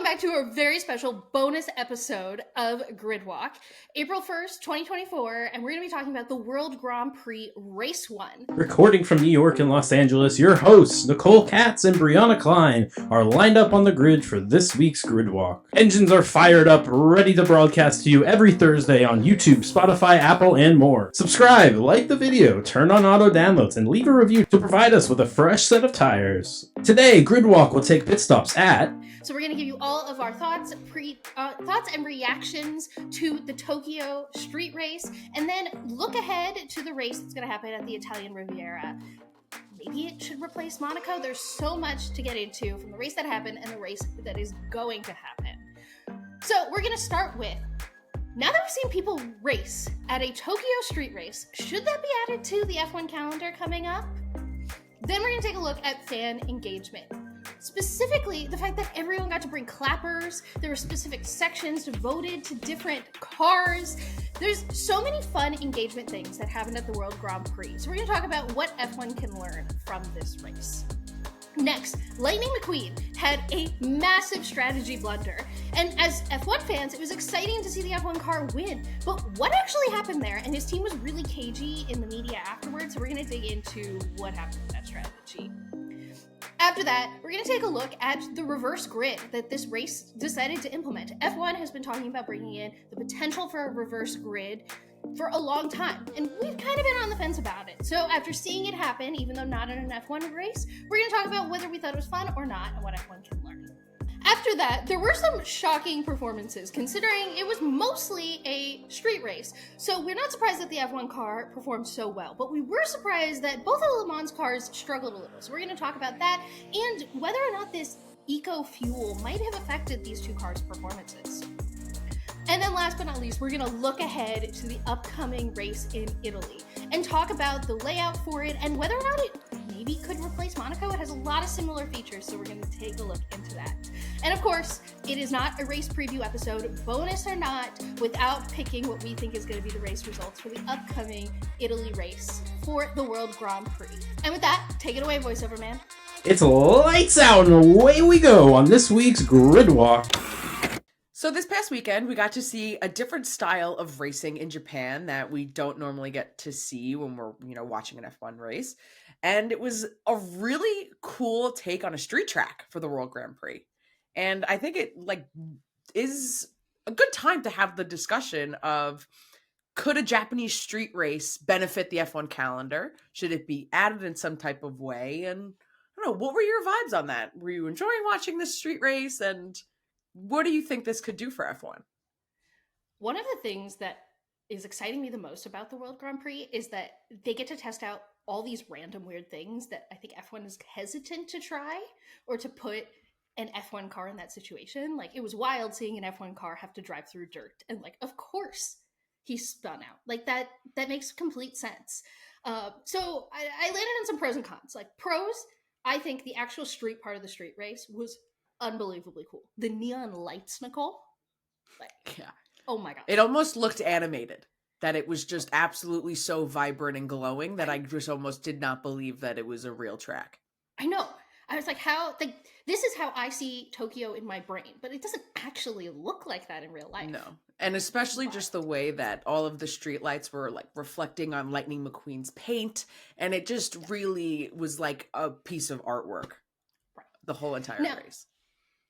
back to a very special bonus episode of Gridwalk, April 1st, 2024, and we're going to be talking about the World Grand Prix Race 1. Recording from New York and Los Angeles, your hosts, Nicole Katz and Brianna Klein, are lined up on the grid for this week's Gridwalk. Engines are fired up, ready to broadcast to you every Thursday on YouTube, Spotify, Apple, and more. Subscribe, like the video, turn on auto downloads, and leave a review to provide us with a fresh set of tires. Today, Gridwalk will take pit stops at... So we're going to give you all of our thoughts and reactions to the Tokyo street race, and then look ahead to the race that's going to happen at the Italian Riviera. Maybe it should replace Monaco. There's so much to get into from the race that happened and the race that is going to happen. So we're going to start with, now that we've seen people race at a Tokyo street race, should that be added to the F1 calendar coming up? Then we're going to take a look at fan engagement. Specifically, the fact that everyone got to bring clappers, there were specific sections devoted to different cars. There's so many fun engagement things that happened at the World Grand Prix. So we're going to talk about what F1 can learn from this race. Next, Lightning Mcqueen had a massive strategy blunder. And as F1 fans, it was exciting to see the F1 car win. But what actually happened there? And his team was really cagey in the media afterwards, so we're going to dig into what happened with that strategy. After that, we're going to take a look at the reverse grid that this race decided to implement. F1 has been talking about bringing in the potential for a reverse grid for a long time, and we've kind of been on the fence about it. So after seeing it happen, even though not in an F1 race, we're going to talk about whether we thought it was fun or not and what F1 can learn. After that, there were some shocking performances, considering it was mostly a street race. So we're not surprised that the F1 car performed so well, but we were surprised that both of the LeMans cars struggled a little. So we're going to talk about that and whether or not this eco-fuel might have affected these two cars' performances. And then last but not least, we're going to look ahead to the upcoming race in Italy and talk about the layout for it and whether or not it maybe could replace Monaco. It has a lot of similar features, so we're going to take a look into that. And of course, it is not a race preview episode, bonus or not, without picking what we think is going to be the race results for the upcoming Italy race for the World Grand Prix. And with that, take it away, voiceover man. It's lights out and away we go on this week's Gridwalk. So this past weekend, we got to see a different style of racing in Japan that we don't normally get to see when we're, watching an F1 race. And it was a really cool take on a street track for the World Grand Prix. And I think it is a good time to have the discussion of, could a Japanese street race benefit the F1 calendar? Should it be added in some type of way? And I don't know, what were your vibes on that? Were you enjoying watching this street race? And what do you think this could do for F1? One of the things that is exciting me the most about the World Grand Prix is that they get to test out all these random weird things that I think F1 is hesitant to try or to put an F1 car in that situation. Like, it was wild seeing an F1 car have to drive through dirt, and of course he spun out. Like, that makes complete sense. So I landed on some pros and cons. Like, pros, I think the actual street part of the street race was unbelievably cool. The neon lights, Nicole, yeah, oh my god, it almost looked animated. That it was just absolutely so vibrant and glowing that I just almost did not believe that it was a real track. I know. I was like, this is how I see Tokyo in my brain, but it doesn't actually look like that in real life. No. And especially just the way that all of the street lights were reflecting on Lightning McQueen's paint. And it just really was like a piece of artwork. Right. The whole entire race.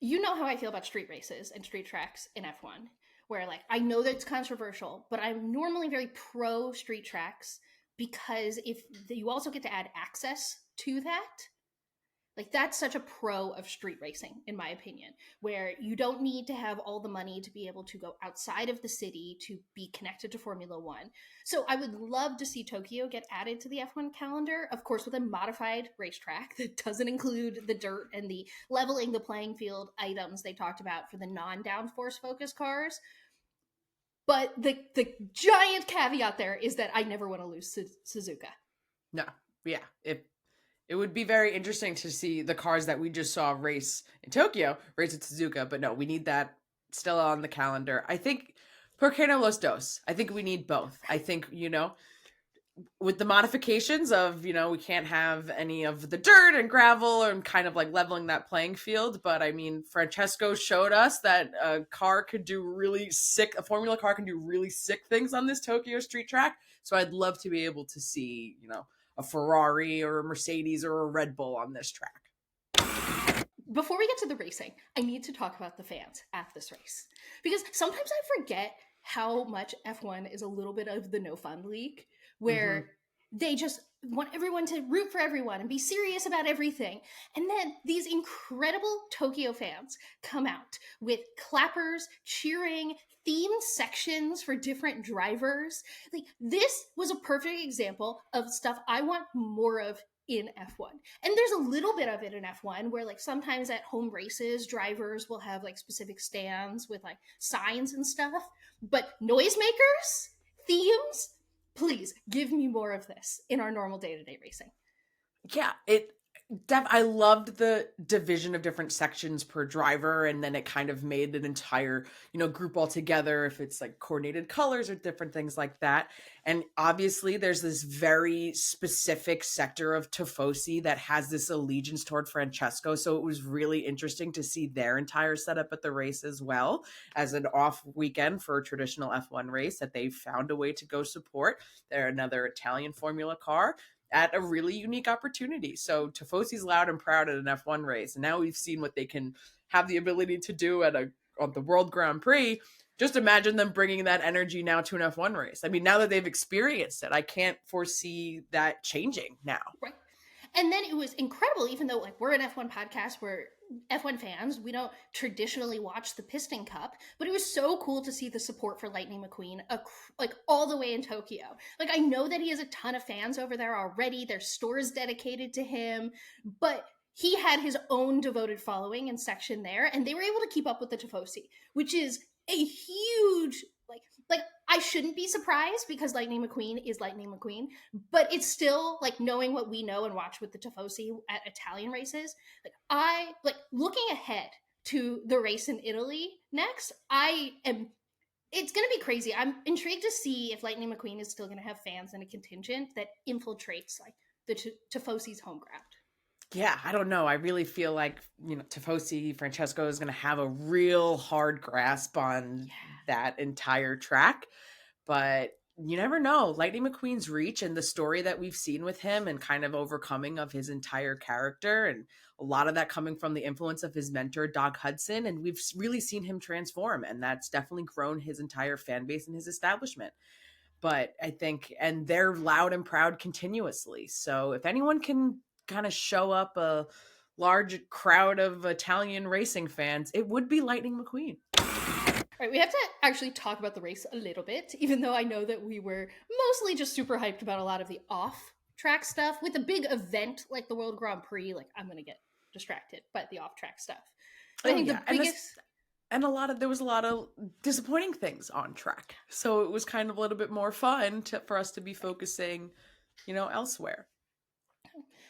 You know how I feel about street races and street tracks in F1, where I know that it's controversial, but I'm normally very pro street tracks because if you also get to add access to that, that's such a pro of street racing, in my opinion, where you don't need to have all the money to be able to go outside of the city to be connected to Formula One. So I would love to see Tokyo get added to the F1 calendar, of course, with a modified racetrack that doesn't include the dirt and the leveling the playing field items they talked about for the non-downforce focus cars. But the giant caveat there is that I never want to lose Suzuka. No, yeah, It would be very interesting to see the cars that we just saw race in Tokyo, race at Suzuka, but no, we need that still on the calendar. I think, por qué no los dos? I think we need both. I think, with the modifications of, we can't have any of the dirt and gravel and kind of like leveling that playing field. But I mean, Francesco showed us that a FOrmuLa car can do really sick things on this Tokyo street track. So I'd love to be able to see, a Ferrari or a Mercedes or a Red Bull on this track. Before we get to the racing, I need to talk about the fans at this race, because sometimes I forget how much F1 is a little bit of the no fun league, where they just want everyone to root for everyone and be serious about everything. And then these incredible Tokyo fans come out with clappers, cheering, themed sections for different drivers. Like, this was a perfect example of stuff I want more of in F1. And there's a little bit of it in F1 where, like, sometimes at home races, drivers will have like specific stands with like signs and stuff. But noisemakers, themes, please give me more of this in our normal day-to-day racing. Yeah, I loved the division of different sections per driver, and then it kind of made an entire, group all together, if it's like coordinated colors or different things like that. And obviously there's this very specific sector of Tifosi that has this allegiance toward Francesco. So it was really interesting to see their entire setup at the race as well, as an off weekend for a traditional F1 race, that they found a way to go support. They're another Italian FOrmuLa car at a really unique opportunity. So Tifosi's loud and proud at an F1 race. And now we've seen what they can have the ability to do on the World Grand Prix. Just imagine them bringing that energy now to an F1 race. I mean, now that they've experienced it, I can't foresee that changing now. Right. And then it was incredible, even though like we're an F1 podcast, we're F1 fans, we don't traditionally watch the Piston Cup, but it was so cool to see the support for Lightning McQueen, like all the way in Tokyo. Like, I know that he has a ton of fans over there already. There's stores dedicated to him, but he had his own devoted following and section there, and they were able to keep up with the Tifosi, which is a huge, like I shouldn't be surprised because Lightning McQueen is Lightning McQueen, but it's still like knowing what we know and watch with the Tifosi at Italian races. Like looking ahead to the race in Italy next, it's going to be crazy. I'm intrigued to see if Lightning McQueen is still going to have fans and a contingent that infiltrates like the Tifosi's home ground. Yeah, I don't know. I really feel like, Tifosi, Francesco is going to have a real hard grasp on that entire track. But you never know. Lightning McQueen's reach and the story that we've seen with him and kind of overcoming of his entire character, and a lot of that coming from the influence of his mentor, Doug Hudson. And we've really seen him transform, and that's definitely grown his entire fan base and his establishment. But I think, and they're loud and proud continuously. So if anyone can kind of show up a large crowd of Italian racing fans, it would be Lightning McQueen. All right, we have to actually talk about the race a little bit, even though I know that we were mostly just super hyped about a lot of the off-track stuff. With a big event like the World Grand Prix, like, I'm going to get distracted by the off-track stuff. But I think the biggest... And there was a lot of disappointing things on track. So it was kind of a little bit more fun for us to be focusing, elsewhere.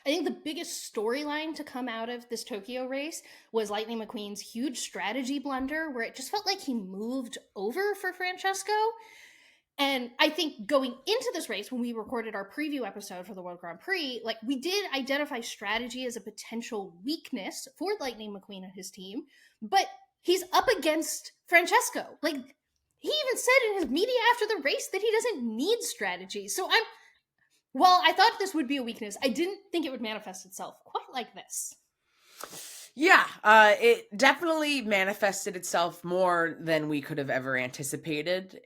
I think the biggest storyline to come out of this Tokyo race was Lightning McQueen's huge strategy blunder, where it just felt like he moved over for Francesco. And I think going into this race, when we recorded our preview episode for the World Grand Prix, like, we did identify strategy as a potential weakness for Lightning McQueen and his team, but he's up against Francesco. Like, he even said in his media after the race that he doesn't need strategy. So while I thought this would be a weakness, I didn't think it would manifest itself quite like this. Yeah, it definitely manifested itself more than we could have ever anticipated.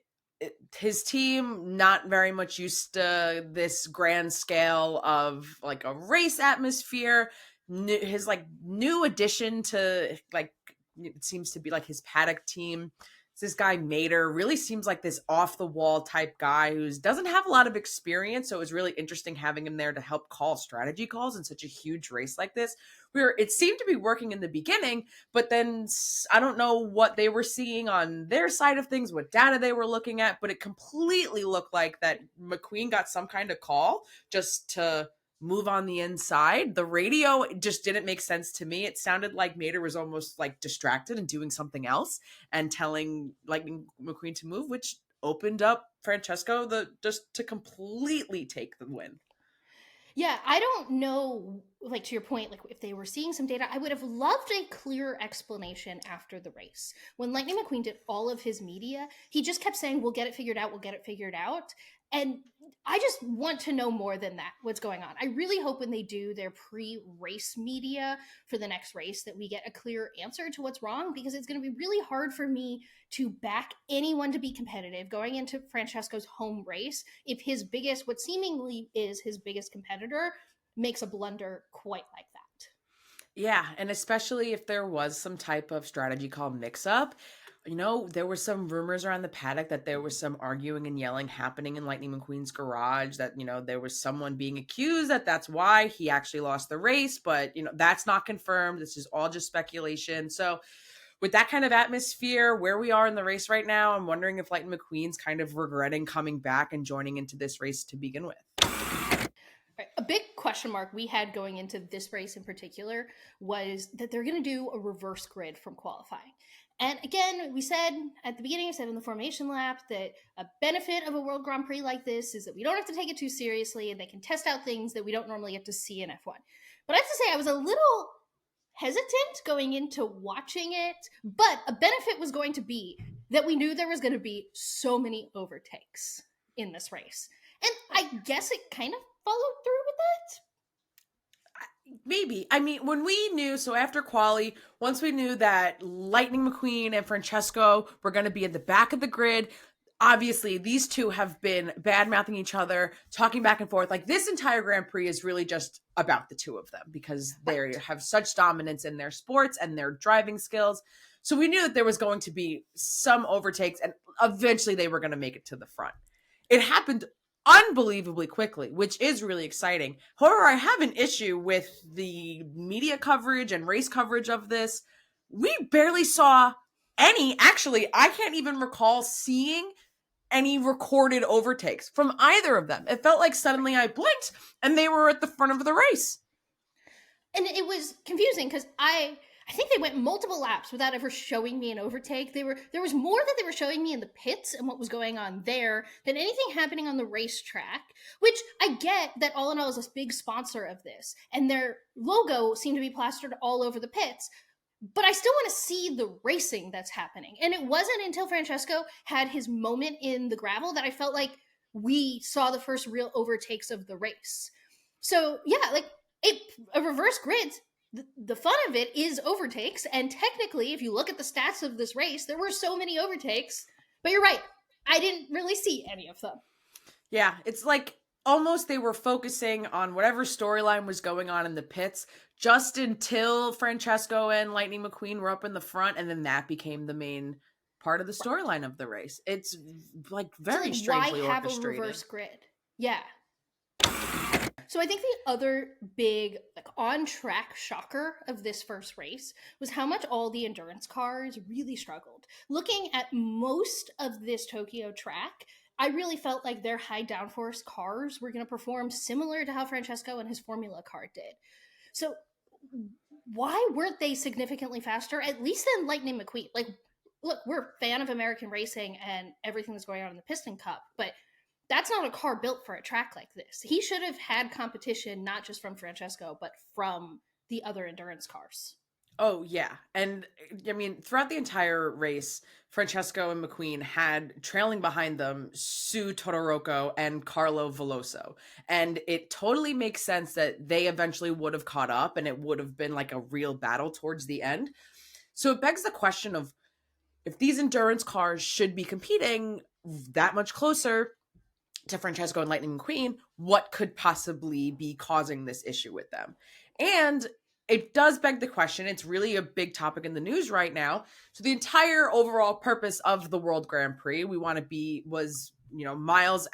His team, not very much used to this grand scale of like a race atmosphere. His like new addition to, like, it seems to be like his paddock team. This guy Mater really seems like this off the wall type guy who doesn't have a lot of experience. So it was really interesting having him there to help call strategy calls in such a huge race like this, where it seemed to be working in the beginning, but then I don't know what they were seeing on their side of things, what data they were looking at, but it completely looked like that McQueen got some kind of call just to move on the inside. The radio just didn't make sense to me. It sounded like Mater was almost like distracted and doing something else and telling Lightning McQueen to move, which opened up Francesco just to completely take the win. Yeah, I don't know, like, to your point, like, if they were seeing some data, I would have loved a clearer explanation after the race. When Lightning McQueen did all of his media, he just kept saying, we'll get it figured out, we'll get it figured out. And I just want to know more than that, what's going on. I really hope when they do their pre-race media for the next race that we get a clear answer to what's wrong, because it's going to be really hard for me to back anyone to be competitive going into Francesco's home race if his biggest, what seemingly is his biggest competitor, makes a blunder quite like that. Yeah, and especially if there was some type of strategy called mix-up. You know, there were some rumors around the paddock that there was some arguing and yelling happening in Lightning McQueen's garage, that, you know, there was someone being accused that that's why he actually lost the race, but, you know, that's not confirmed. This is all just speculation. So with that kind of atmosphere, where we are in the race right now, I'm wondering if Lightning McQueen's kind of regretting coming back and joining into this race to begin with. Right. A big question mark we had going into this race in particular was that they're going to do a reverse grid from qualifying. And again, we said at the beginning, I said in the formation lap that a benefit of a World Grand Prix like this is that we don't have to take it too seriously and they can test out things that we don't normally get to see in F1. But I have to say, I was a little hesitant going into watching it, but a benefit was going to be that we knew there was going to be so many overtakes in this race. And I guess it kind of followed through with that. Maybe. I mean, when we knew, so after quali, once we knew that Lightning McQueen and Francesco were going to be at the back of the grid, obviously these two have been bad-mouthing each other, talking back and forth. Like, this entire Grand Prix is really just about the two of them because they have such dominance in their sports and their driving skills. So we knew that there was going to be some overtakes and eventually they were going to make it to the front. It happened unbelievably quickly, which is really exciting. However, I have an issue with the media coverage and race coverage of this. We barely saw any. Actually, I can't even recall seeing any recorded overtakes from either of them. It felt like suddenly I blinked and they were at the front of the race. And it was confusing because I think they went multiple laps without ever showing me an overtake. There was more that they were showing me in the pits and what was going on there than anything happening on the racetrack, which I get that allinoL is a big sponsor of this, and their logo seemed to be plastered all over the pits. But I still want to see the racing that's happening. And it wasn't until Francesco had his moment in the gravel that I felt like we saw the first real overtakes of the race. So yeah, like a reverse grid, the fun of it is overtakes, and technically if you look at the stats of this race, there were so many overtakes, but you're right, I didn't really see any of them. Yeah, it's like almost they were focusing on whatever storyline was going on in the pits just until Francesco and Lightning McQueen were up in the front, and then that became the main part of the storyline of the race. It's like very strangely why have orchestrated. A reverse grid? Yeah. So I think the other big, like, on-track shocker of this first race was how much all the endurance cars really struggled. Looking at most of this Tokyo track, I really felt like their high downforce cars were going to perform similar to how Francesco and his FOrmuLa car did. So why weren't they significantly faster, at least than Lightning McQueen? Like, look, we're a fan of American racing and everything that's going on in the Piston Cup, but that's not a car built for a track like this. He should have had competition, not just from Francesco, but from the other endurance cars. Oh, yeah. And I mean, throughout the entire race, Francesco and McQueen had trailing behind them Sue Todoroco and Carlo Veloso. And it totally makes sense that they eventually would have caught up and it would have been like a real battle towards the end. So it begs the question of if these endurance cars should be competing that much closer to Francesco and Lightning McQueen, what could possibly be causing this issue with them? And it does beg the question. It's really a big topic in the news right now. So the entire overall purpose of the World Grand Prix, Miles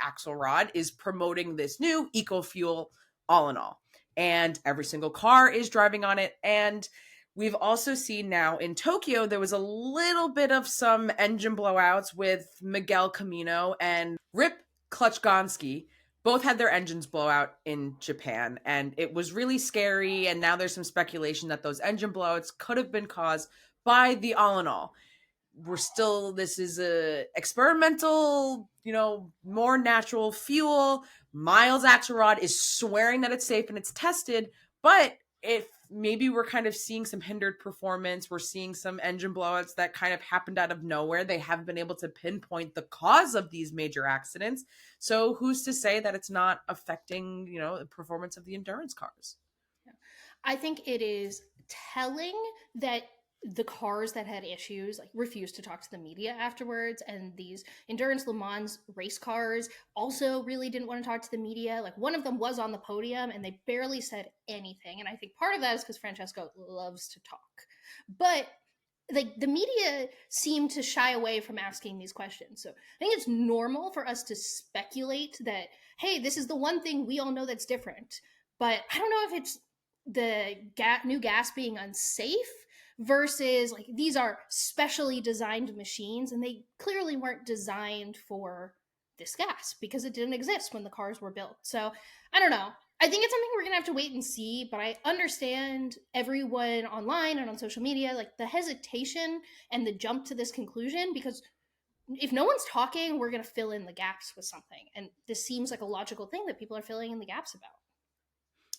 Axelrod is promoting this new eco-fuel allinoL. And every single car is driving on it. And we've also seen now in Tokyo, there was a little bit of some engine blowouts with Miguel Camino and Rip Klutchgonski. Both had their engines blow out in Japan, and it was really scary. And now there's some speculation that those engine blowouts could have been caused by the allinoL. this is a experimental, more natural fuel. Miles Axelrod is swearing that it's safe and it's tested, but if maybe we're kind of seeing some hindered performance, we're seeing some engine blowouts that kind of happened out of nowhere. They haven't been able to pinpoint the cause of these major accidents. So who's to say that it's not affecting, the performance of the endurance cars? I think it is telling that the cars that had issues refused to talk to the media afterwards, and these endurance LeMans race cars also really didn't want to talk to the media. One of them was on the podium and they barely said anything, and I think part of that is because Francesco loves to talk, but the media seemed to shy away from asking these questions. So I think it's normal for us to speculate that, hey, this is the one thing we all know that's different, but I don't know if it's the new gas being unsafe versus these are specially designed machines, and they clearly weren't designed for this gas because it didn't exist when the cars were built. So I don't know. I think it's something we're gonna have to wait and see, but I understand everyone online and on social media, the hesitation and the jump to this conclusion, because if no one's talking, we're gonna fill in the gaps with something. And this seems like a logical thing that people are filling in the gaps about.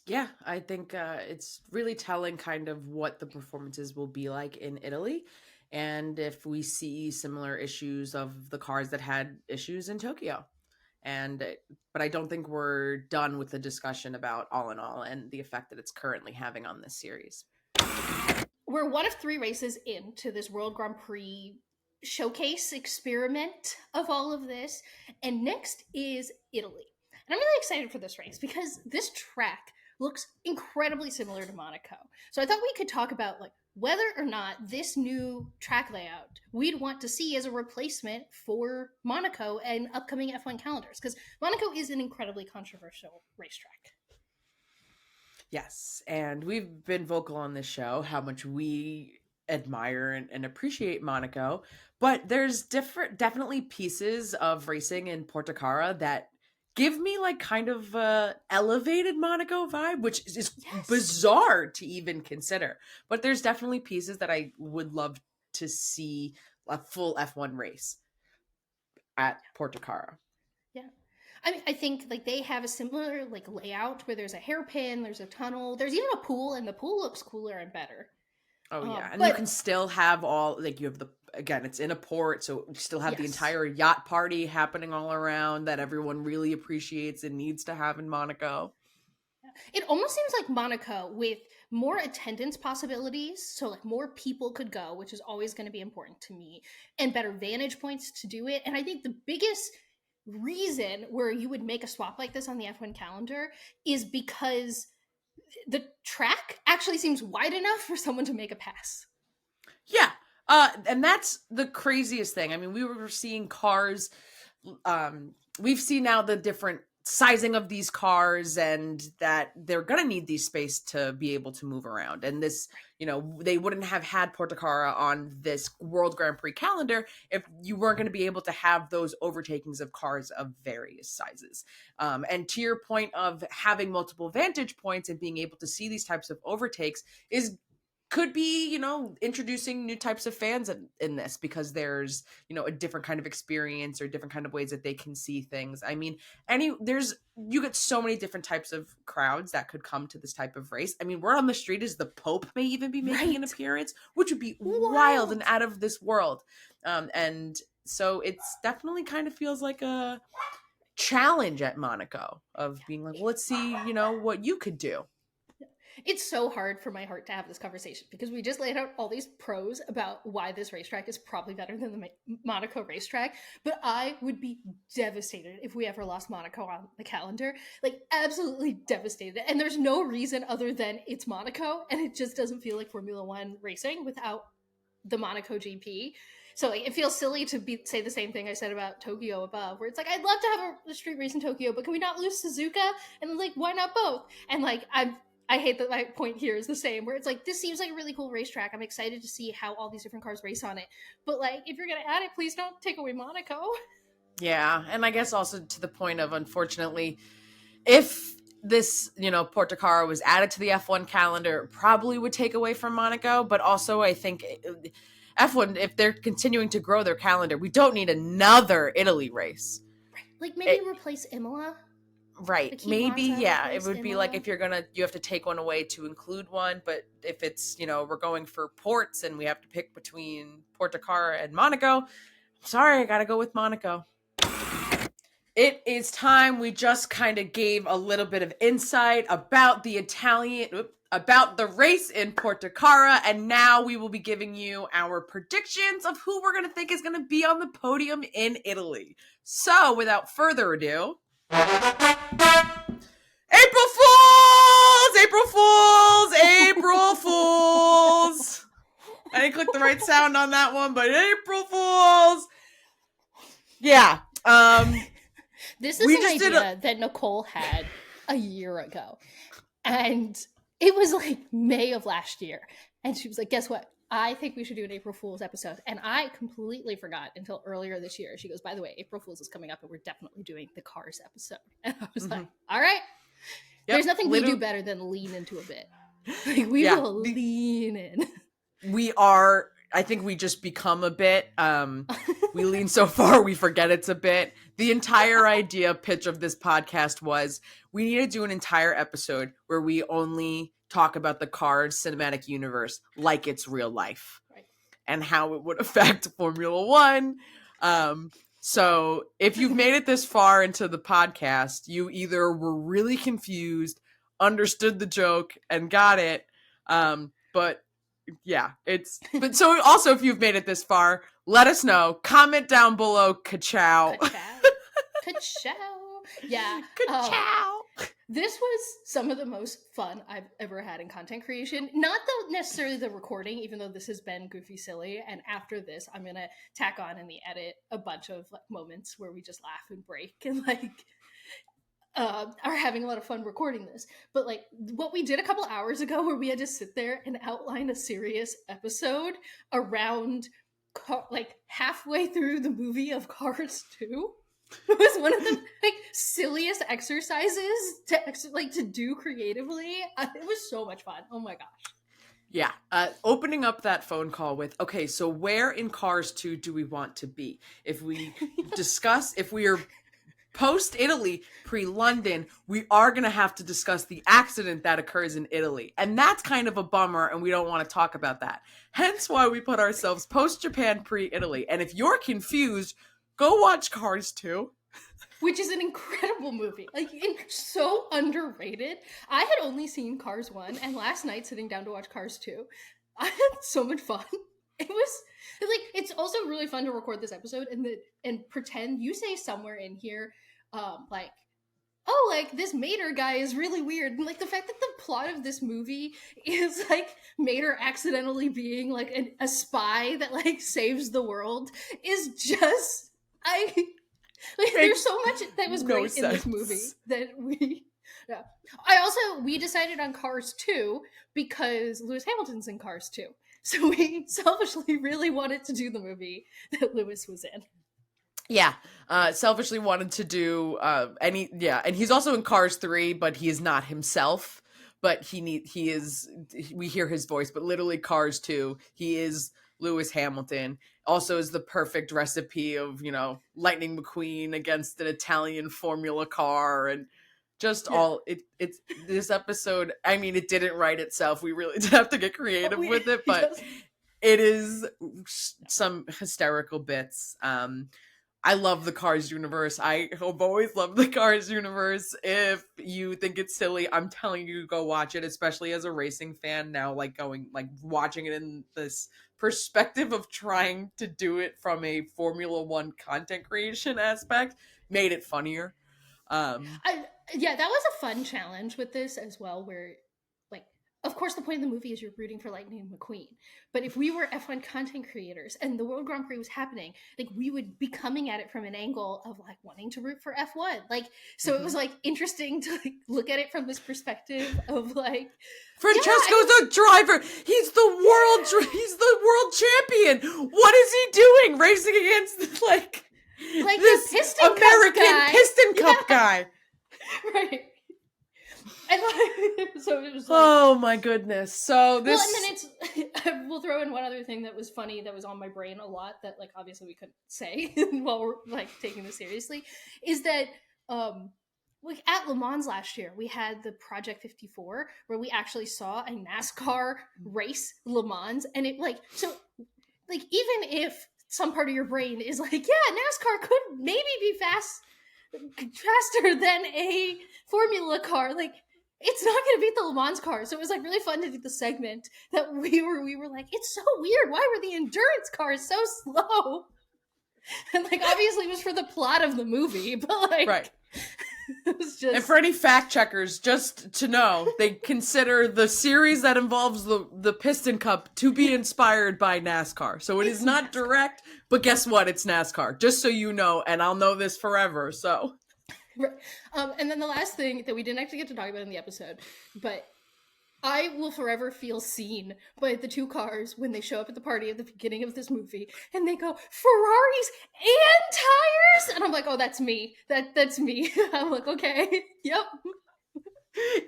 Yeah, I think it's really telling kind of what the performances will be like in Italy, and if we see similar issues of the cars that had issues in Tokyo. But I don't think we're done with the discussion about allinoL and the effect that it's currently having on this series. We're one of 3 races into this World Grand Prix showcase experiment of all of this, and next is Italy. And I'm really excited for this race because this track looks incredibly similar to Monaco. So I thought we could talk about whether or not this new track layout we'd want to see as a replacement for Monaco and upcoming F1 calendars, because Monaco is an incredibly controversial racetrack. Yes, and we've been vocal on this show how much we admire and appreciate Monaco, but there's definitely pieces of racing in Porto that give me kind of elevated Monaco vibe, which is bizarre to even consider. But there's definitely pieces that I would love to see a full F1 race at Porto. Yeah. I mean, I think they have a similar layout where there's a hairpin, there's a tunnel, there's even a pool, and the pool looks cooler and better. Oh yeah, and you can still have all you have it's in a port, so you still have the entire yacht party happening all around that everyone really appreciates and needs to have in Monaco. It almost seems like Monaco with more attendance possibilities, so more people could go, which is always going to be important to me, and better vantage points to do it. And I think the biggest reason where you would make a swap like this on the F1 calendar is because the track actually seems wide enough for someone to make a pass. Yeah. And that's the craziest thing. I mean, we were seeing cars. We've seen now the different sizing of these cars, and that they're going to need these space to be able to move around. And this, they wouldn't have had Porto on this World Grand Prix calendar if you weren't going to be able to have those overtakings of cars of various sizes. And to your point of having multiple vantage points and being able to see these types of overtakes could be, introducing new types of fans in this, because there's, a different kind of experience or different kind of ways that they can see things. I mean, you get so many different types of crowds that could come to this type of race. I mean, word on the street is the Pope may even be making an appearance, which would be wild and out of this world. And so it's definitely kind of feels like a challenge at Monaco of being well, let's see, what you could do. It's so hard for my heart to have this conversation because we just laid out all these pros about why this racetrack is probably better than the Monaco racetrack, but I would be devastated if we ever lost Monaco on the calendar, absolutely devastated. And there's no reason other than it's Monaco, and it just doesn't feel like Formula One racing without the Monaco GP. So it feels silly to say the same thing I said about Tokyo above, where it's I'd love to have a street race in Tokyo, but can we not lose Suzuka? And why not both? And I hate that my point here is the same, where it's this seems like a really cool racetrack. I'm excited to see how all these different cars race on it. But if you're going to add it, please don't take away Monaco. Yeah. And I guess also to the point of, unfortunately, if this, Porto was added to the F1 calendar, it probably would take away from Monaco. But also I think F1, if they're continuing to grow their calendar, we don't need another Italy race. Like maybe replace Imola. Right. Like Maybe, yeah. It would be like Imola. if you have to take one away to include one, but if it's, we're going for ports and we have to pick between Porto and Monaco, sorry, I gotta go with Monaco. It is time. We just kind of gave a little bit of insight about the race in Porto, and now we will be giving you our predictions of who we're going to think is going to be on the podium in Italy. So, without further ado, April Fools! April Fools! April Fools! I didn't click the right sound on that one, but April Fools! Yeah. This is an idea that Nicole had a year ago. And it was like May of last year. And she was like, guess what? I think we should do an April Fool's episode. And I completely forgot until earlier this year. She goes, by the way, April Fool's is coming up and we're definitely doing the Cars episode. And I was like, all right. Yep, there's nothing we do better than lean into a bit. Like we will lean in. We are, I think we just become a bit. We lean so far, we forget it's a bit. The entire pitch of this podcast was we need to do an entire episode where we only talk about the Cars cinematic universe like it's real life, right, and how it would affect Formula One. So if you've made it this far into the podcast, you either were really confused, understood the joke, and got it. But so also if you've made it this far, let us know. Comment down below. Ka-chow. Ka-chow. Yeah. Ka-chow. This was some of the most fun I've ever had in content creation. Not necessarily the recording, even though this has been goofy silly. And after this, I'm going to tack on in the edit a bunch of moments where we just laugh and break and are having a lot of fun recording this. But what we did a couple hours ago where we had to sit there and outline a serious episode around halfway through the movie of Cars 2. It was one of the silliest exercises to do creatively. It was so much fun. Oh my gosh. Yeah. Opening up that phone call with, okay, so where in Cars 2 do we want to be? If we discuss, if we are post-Italy, pre-London, we are going to have to discuss the accident that occurs in Italy. And that's kind of a bummer, and we don't want to talk about that. Hence why we put ourselves post-Japan, pre-Italy. And if you're confused, go watch Cars 2. Which is an incredible movie. So underrated. I had only seen Cars 1, and last night sitting down to watch Cars 2, I had so much fun. It was it's also really fun to record this episode and pretend you say somewhere in here, this Mater guy is really weird. And the fact that the plot of this movie is Mater accidentally being a spy that saves the world is just there's so much that was great in this movie that we decided on Cars 2 because Lewis Hamilton's in Cars 2. So we selfishly really wanted to do the movie that Lewis was in. Yeah, selfishly wanted to do and he's also in Cars 3, but he is not himself. But we hear his voice, but literally Cars 2, he is Lewis Hamilton. Also is the perfect recipe of, Lightning McQueen against an Italian FOrmuLa car and just it's this episode. I mean, it didn't write itself. We really did have to get creative with it, but it is some hysterical bits. I love the Cars universe. I have always loved the Cars universe. If you think it's silly, I'm telling you, go watch it, especially as a racing fan now, watching it in this perspective of trying to do it from a Formula One content creation aspect made it funnier. That was a fun challenge with this as well, where of course the point of the movie is you're rooting for Lightning McQueen, but if we were F1 content creators and the World Grand Prix was happening, we would be coming at it from an angle of wanting to root for F1. So it was interesting to look at it from this perspective of Francesco's a driver. He's the world champion. What is he doing racing against this Piston American Cup guy. Piston Cup guy? Right. And so it was like, Oh my goodness. So this. well, and then it's we'll throw in one other thing that was funny that was on my brain a lot that like obviously we couldn't say while we're like taking this seriously, is that like at LeMans last year we had the Project 54 where we actually saw a NASCAR race LeMans, and it like so like even if some part of your brain is like, yeah, NASCAR could maybe be faster than a Formula car, like it's not going to beat the Le Mans car. So it was like really fun to do the segment that we were like, it's so weird. Why were the endurance cars so slow? And like obviously it was for the plot of the movie, but like Right. it was just. And for any fact checkers, just to know, they consider the series that involves the Piston Cup to be inspired by NASCAR. So it is not direct, but guess what? It's NASCAR. Just so you know, and I'll know this forever. So, Right. And then the last thing that we didn't actually get to talk about in the episode, but I will forever feel seen by the two cars when they show up at the party at the beginning of this movie and they go, Ferraris and tires? And I'm like, oh, that's me. That's me. I'm like, okay, yep.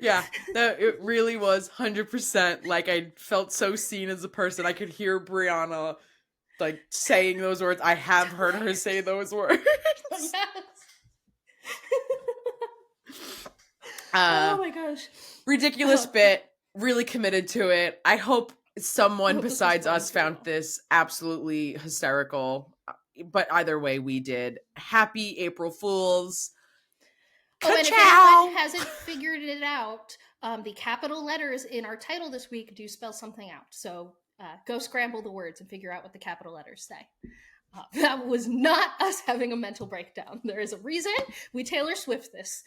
yeah, it really was 100%. Like, I felt so seen as a person. I could hear Brianna, like, saying those words. I have heard her say those words. Yes. Oh my gosh. Ridiculous bit. Really committed to it. I hope someone besides us found this absolutely hysterical. But either way, we did. Happy April Fools. Oh, and if anyone hasn't figured it out, the capital letters in our title this week do spell something out. So go scramble the words and figure out what the capital letters say. That was not us having a mental breakdown. There is a reason we Taylor Swift this.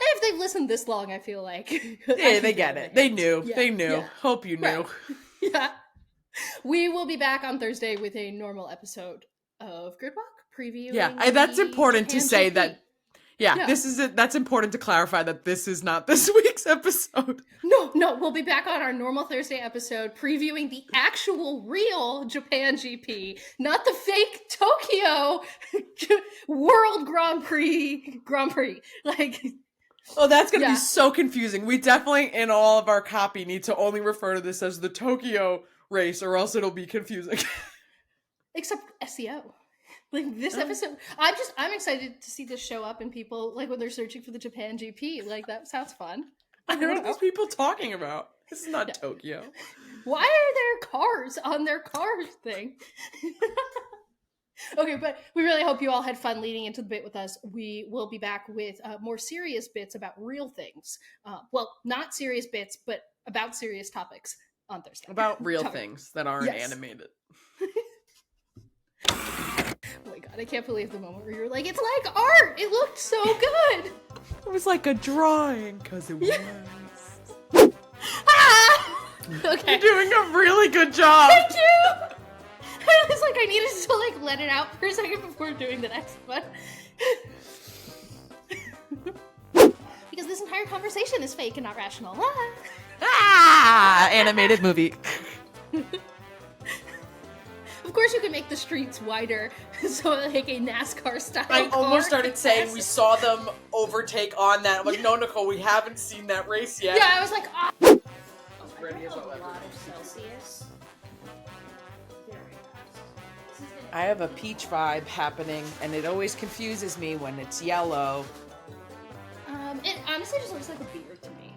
If they've listened this long, I feel like yeah, they get it. They knew. Yeah, they knew. yeah. Hope you knew. Right. Yeah. We will be back on Thursday with a normal episode of Gridwalk previewing. Yeah, that's important to say GP. that. Yeah, this is it. That's important to clarify that this is not this week's episode. No, we'll be back on our normal Thursday episode previewing the actual real Japan GP, not the fake Tokyo World Grand Prix. Like, oh, that's going to be so confusing. We definitely, in all of our copy, need to only refer to this as the Tokyo race, or else it'll be confusing. Except SEO. Like this episode, I'm excited to see this show up and people like when they're searching for the Japan GP. Like that sounds fun. I don't know what these people talking about. This is not Tokyo. Why are there cars on their cars thing? Okay, but we really hope you all had fun leading into the bit with us. We will be back with more serious bits about real things. Well, not serious bits, but about serious topics on Thursday. About real things that aren't animated. Oh my god, I can't believe the moment where you were like, it's like art! It looked so good! It was like a drawing, because it was. Ah! Okay. You're doing a really good job! Thank you! I was like, I needed to like let it out for a second before doing the next one. Because this entire conversation is fake and not rational. Animated movie. Of course you can make the streets wider, so like a NASCAR style I car. almost started saying we saw them overtake on that. I'm like, no, Nicole, we haven't seen that race yet. Yeah, I was like, ah. Ready as a I'll ever lot be. of Celsius. I have a peach vibe happening, and it always confuses me when it's yellow. It honestly just looks like a beer to me.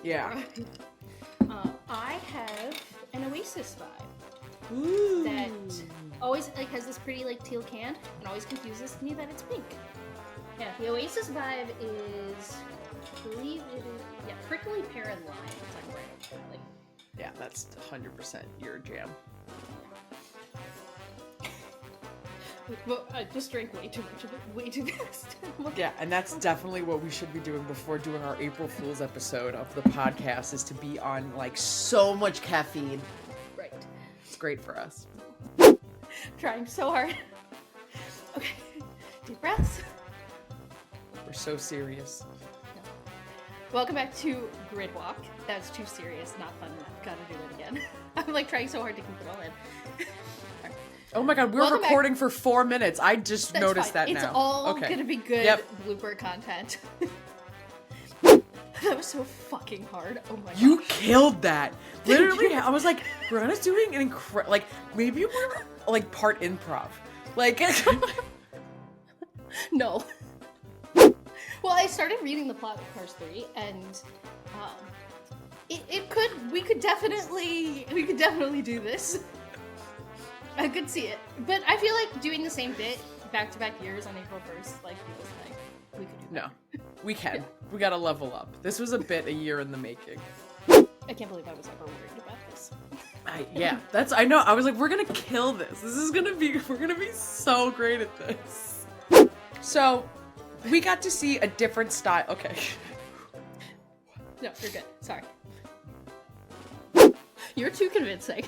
Yeah. I have an Oasis vibe. Ooh. That always like has this pretty like teal can and always confuses me that it's pink. Yeah, the Oasis vibe is, I believe it is, prickly pear and lime. It's like right. Like, Yeah, that's 100% your jam. well, I just drank way too much of it, way too fast. Yeah, and that's definitely what we should be doing before doing our April Fool's episode of the podcast, is to be on like so much caffeine. Right. It's great for us. Trying so hard. Okay, deep breaths. We're so serious. Welcome back to Gridwalk. That's too serious, not fun enough. Gotta do it again. I'm like trying so hard to keep it all in. Oh my god, we're Welcome recording back. for 4 minutes. I just That's noticed fine. that now. It's all Okay. gonna be good Yep. blooper content. That was so fucking hard. Oh my god. You killed that. Literally, I was like, Brianna's doing an incredible, like, maybe we're, like, part improv. Like, No. Well, I started reading the plot of Cars 3, and we could definitely do this. I could see it, but I feel like doing the same bit back-to-back years on April 1st, like, feels like we could do that. no, we can. Yeah. We gotta level up. This was a bit a year in the making. I can't believe I was ever worried about this. Yeah, I know. I was like, we're gonna kill this. We're gonna be so great at this. So, we got to see a different style. Okay. No, you're good. Sorry. You're too convincing.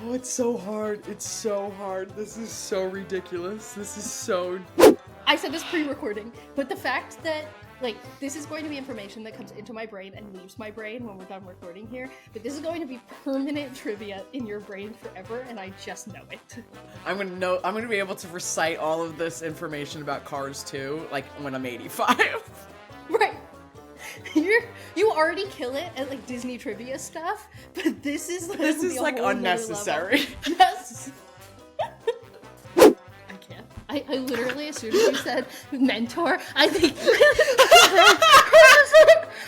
Oh, it's so hard. It's so hard. This is so ridiculous. This is so... I said this pre-recording, but the fact that, like, this is going to be information that comes into my brain and leaves my brain when we're done recording here, but this is going to be permanent trivia in your brain forever, and I just know it. I'm gonna be able to recite all of this information about Cars 2, like, when I'm 85. Right. You already kill it at, like, Disney trivia stuff, but this is like unnecessary. Yes. I can't. I literally, as soon as you said mentor, I think I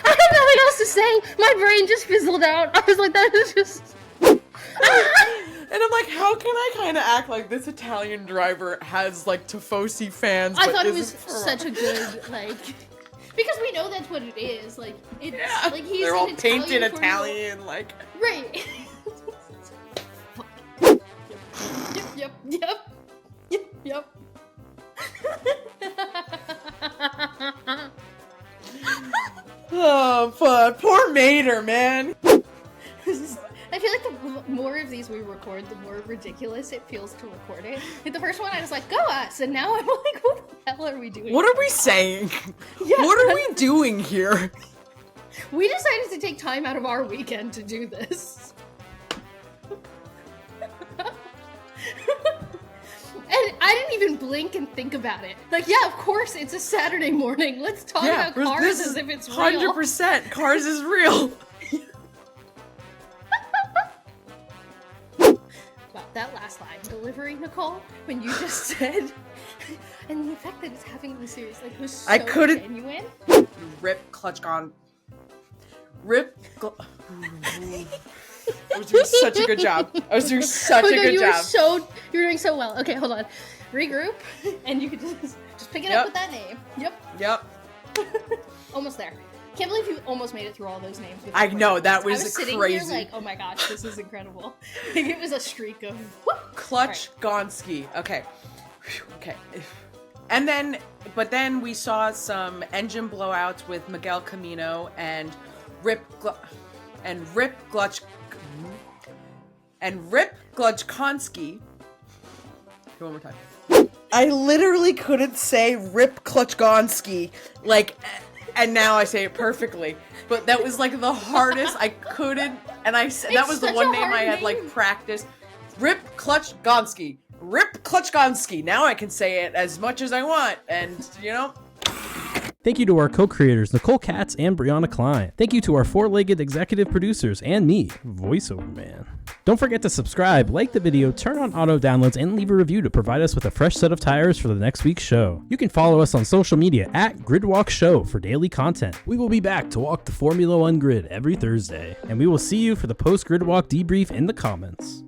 have nothing else to say. My brain just fizzled out. I was like, that is just. And I'm like, how can I kind of act like this Italian driver has, like, Tifosi fans? I thought it was such a good, like. Because we know that's what it is, like, it's, yeah, like, he's they're all an painted Italian, like... Right. Yep. Oh, fuck. Poor Mater, man. I feel like the more of these we record, the more ridiculous it feels to record it. Like the first one, I was like, go us! And now I'm like, what the hell are we doing? What are we saying? Yeah. What are we doing here? We decided to take time out of our weekend to do this. And I didn't even blink and think about it. Like, yeah, of course, it's a Saturday morning. Let's talk about Cars as if it's real. 100% Cars is real. Wow, that last line delivery, Nicole, when you just said, and the fact that it's having me serious, like, was so genuine. Rip clutch gone. Rip. I was doing such a good job. I was doing such a good job. You were doing so well. Okay, hold on. Regroup, and you could just pick it up with that name. Yep. Almost there. Can't believe you almost made it through all those names. I know, that was, I was crazy. Sitting here like, oh my gosh, this is incredible. Like, it was a streak of Clutch Gonski. Okay. Okay. And then, but then we saw some engine blowouts with Miguel Camino and Rip Glutchkonski. One more time. I literally couldn't say Rip Klutchgonski, like, and now I say it perfectly. But that was like the hardest. I couldn't, and that was the one name I had like practiced. Rip Klutchgonski. Rip Klutchgonski. Now I can say it as much as I want, and you know. Thank you to our co-creators, Nicole Katz and Brianna Klein. Thank you to our four-legged executive producers and me, voiceover man. Don't forget to subscribe, like the video, turn on auto downloads, and leave a review to provide us with a fresh set of tires for the next week's show. You can follow us on social media at GridWalk Show for daily content. We will be back to walk the Formula One grid every Thursday, and we will see you for the post-GridWalk debrief in the comments.